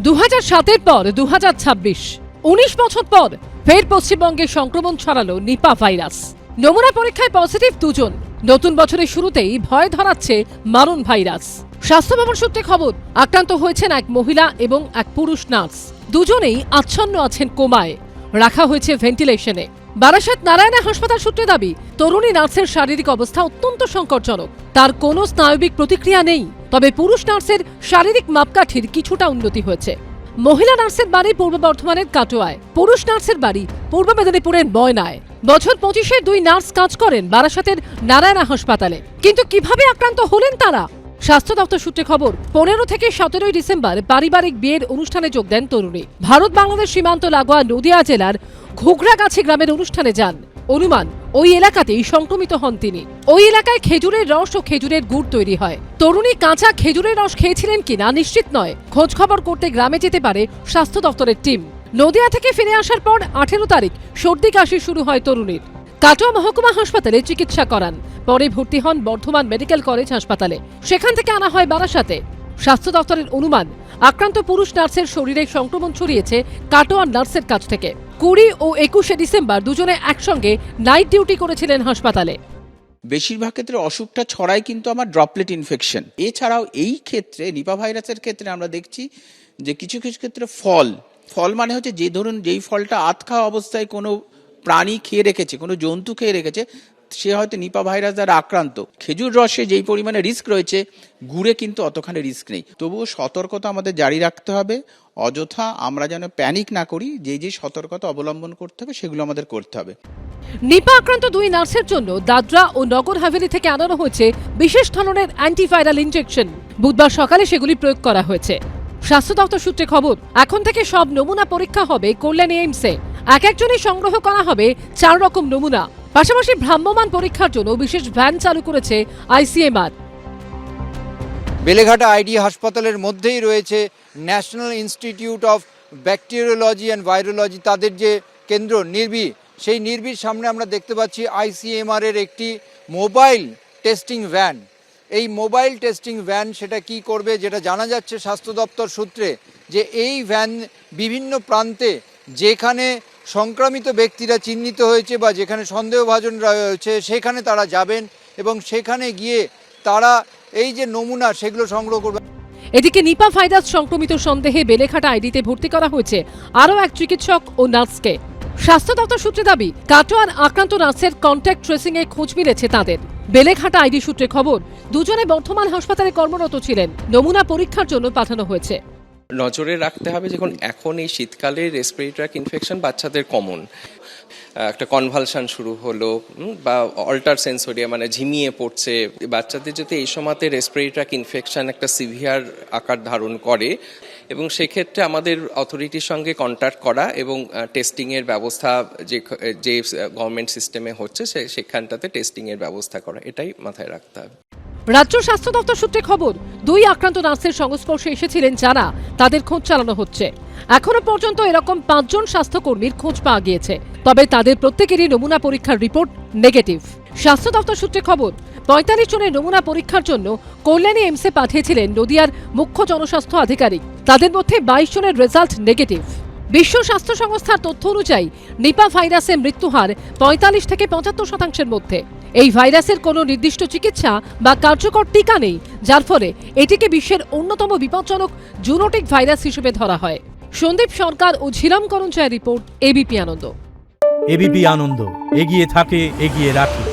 2007-এর পর 2026, 19 বছর পর ফের পশ্চিমবঙ্গে সংক্রমণ ছড়ালো নিপা ভাইরাস। নমুনা পরীক্ষায় পজিটিভ 2 জন। নতুন বছরের শুরুতেই ভয় ধরাচ্ছে মারণ ভাইরাস। স্বাস্থ্য ভবন সূত্রে খবর, আক্রান্ত হয়েছেন এক মহিলা এবং এক পুরুষ নার্স। দুজনেই আচ্ছন্ন আছেন কোমায়, রাখা হয়েছে ভেন্টিলেশনে। বারাসাত নারায়ণা হাসপাতাল সূত্রে দাবি, তরুণী নার্সের শারীরিক অবস্থা অত্যন্ত সংকটজনক। তার কোনো স্নায়বিক প্রতিক্রিয়া নেই, তবে পুরুষ নার্সের শারীরিক মাপকাঠির কিছুটা উন্নতি হয়েছে। মহিলা নার্সের বাড়ি পূর্ব বর্ধমানের কাটোয়ায়, পুরুষ নার্সের বাড়ি পূর্ব মেদিনীপুরের ময়নায়। বছর 25-এর দুই নার্স কাজ করেন বারাসাতের নারায়ণা হাসপাতালে। কিন্তু কিভাবে আক্রান্ত হলেন তারা? স্বাস্থ্য দপ্তর সূত্রে খবর, 15 থেকে 17 ডিসেম্বর পারিবারিক বিয়ের অনুষ্ঠানে যোগ দেন তরুণী। ভারত বাংলাদেশ সীমান্ত লাগোয়া নদিয়া জেলার ঘুঘরাগাছি গ্রামের অনুষ্ঠানে যান। অনুমান, ওই এলাকাতেই সংক্রমিত হন তিনি। ওই এলাকায় খেজুরের রস ও খেজুরের গুড় তৈরি হয়। তরুণী কাঁচা খেজুরের রস খেয়েছিলেন কিনা নিশ্চিত নয়। খোঁজ খবর করতে গ্রামে যেতে পারে স্বাস্থ্য দপ্তরের টিম। নদিয়া থেকে ফিরে আসার পর 18 তারিখ সর্দি কাশি শুরু হয় তরুণীর। কাটোয়া মহকুমা হাসপাতালে চিকিৎসা করান, পরে ভর্তি হন বর্ধমান মেডিকেল কলেজ হাসপাতালে। সেখান থেকে আনা হয় বারাসাতে। স্বাস্থ্য দপ্তরের অনুমান, আক্রান্ত পুরুষ নার্সের শরীরে সংক্রমণ ছড়িয়েছে কাটোয়ার নার্সের কাছ থেকে। 20 ও 21 ডিসেম্বর দুজনে একসঙ্গে নাইট ডিউটি করেছিলেন হাসপাতালে। বেশিরভাগ ক্ষেত্রে অসুখটা ছড়ায় কিন্তু আমার ড্রপলেট ইনফেকশন। এছাড়াও এই ক্ষেত্রে নিপা ভাইরাসের ক্ষেত্রে আমরা দেখছি যে কিছু কিছু ক্ষেত্রে ফল মানে হচ্ছে যে ধরুন যেই ফলটা আধখা অবস্থায় কোনো প্রাণী খেয়ে রেখেছে, কোনো জন্তু খেয়ে রেখেছে, সে হয়তো নিপা ভাইরাস দ্বারা আক্রান্ত। খেজুর রসে যেই পরিমাণে রিস্ক রয়েছে, গুড়ে কিন্তু অতখানি রিস্ক নেই। তবুও সতর্কতা আমাদের জারি রাখতে হবে। অযথা আমরা যেন প্যানিক না করি। যে সতর্কতা অবলম্বন করতে হবে সেগুলো আমাদের করতে হবে। নিপা আক্রান্ত দুই নার্সের জন্য দাদরা ও নগর হাভেলি থেকে আনানো হয়েছে বিশেষ ধরনের অ্যান্টিভাইরাল ইনজেকশন। বুধবার সকালে সেগুলি প্রয়োগ করা হয়েছে। স্বাস্থ্য দপ্তর সূত্রে খবর, এখন থেকে সব নমুনা পরীক্ষা হবে কল্যাণী এইমসে। এক একজনই সংগ্রহ করা হবে 4 রকম নমুনা। পাশাপাশি ভ্রাম্যমাণ পরীক্ষার জন্য বিশেষ ভ্যান চালু করেছে আইসিএমআর। বেলেঘাটা আইডি হাসপাতালের মধ্যেই রয়েছে national institute of bacteriology and virology, তাদের যে কেন্দ্র নির্বি, সেই নির্বির সামনে আমরা দেখতে পাচ্ছি আইসিএমআর এর একটি মোবাইল টেস্টিং ভ্যান। এই মোবাইল টেস্টিং ভ্যান সেটা কি করবে, যেটা জানা যাচ্ছে স্বাস্থ্য দপ্তর সূত্রে, যে এই ভ্যান বিভিন্ন প্রান্তে যেখানে সংক্রামিত ব্যক্তিরা চিহ্নিত হয়েছে বা যেখানে সন্দেহভাজন রয়েছে সেখানে তারা যাবেন এবং সেখানে গিয়ে তারা এই যে নমুনা সেগুলো সংগ্রহ করবে। এদিকে নিপা ভাইরাস সংক্রমিত সন্দেহে বেলেঘাটা আইডিতে ভর্তি করা হয়েছে আরও এক চিকিৎসক ও নার্সকে। স্বাস্থ্য দপ্তর সূত্রে দাবি, কাটোয়ার আক্রান্ত নার্সের কন্ট্যাক্ট ট্রেসিং এ খোঁজ মিলেছে তাদের। বেলেঘাটা আইডি সূত্রে খবর, দুজনে বর্ধমান হাসপাতালে কর্মরত ছিলেন। নমুনা পরীক্ষার জন্য পাঠানো হয়েছে। নজরে রাখতে হবে, যখন এখন এই শীতকালে রেসপিরেটরি ট্র্যাক্ট ইনফেকশন বাচ্চাদের কমন, একটা কনভালশন শুরু হলো বা অল্টার সেন্সোরিয়া মানে ঝিমিয়ে পড়ছে, বাচ্চাদের যদি এই সময়তে রেসপিরেটরি ট্র্যাক্ট ইনফেকশন একটা সিভিয়ার আকার ধারণ করে, এবং সেক্ষেত্রে আমাদের অথরিটির সঙ্গে কন্ট্যাক্ট করা এবং টেস্টিংয়ের ব্যবস্থা যে গভর্নমেন্ট সিস্টেমে হচ্ছে সেখানটাতে টেস্টিংয়ের ব্যবস্থা করা, এটাই মাথায় রাখতে হবে। রাজ্য স্বাস্থ্য দপ্তর সূত্রে খবর, 2 আক্রান্ত নার্সের সংস্পর্শে এসেছিলেন যারা, তাদের খোঁজ চালানো হচ্ছে। এখনো পর্যন্ত এরকম 5 জন স্বাস্থ্যকর্মীর খোঁজ পাওয়া গিয়েছে, তবে তাদের প্রত্যেকেরই নমুনা পরীক্ষার রিপোর্ট নেগেটিভ। স্বাস্থ্য দপ্তর সূত্রে খবর, 45 জনের নমুনা পরীক্ষার জন্য কল্যাণী এইমসে পাঠিয়েছিলেন নদিয়ার মুখ্য জনস্বাস্থ্য আধিকারিক। তাদের মধ্যে 22 জনের রেজাল্ট নেগেটিভ। বিশ্ব স্বাস্থ্য সংস্থার তথ্য অনুযায়ী নিপা ভাইরাসে মৃত্যুহার 45 থেকে 75% মধ্যে। এই ভাইরাসের কোনো নির্দিষ্ট চিকিৎসা বা কার্যকর টিকা নেই, যার ফলে এটিকে বিশ্বের অন্যতম বিপজ্জনক জুনোটিক ভাইরাস হিসেবে ধরা হয়। সন্দীপ সরকার ও ঝিলাম করঞ্চায়ের রিপোর্ট, এবিপি আনন্দ। এবিপি আনন্দ, এগিয়ে থাকে, এগিয়ে রাখে।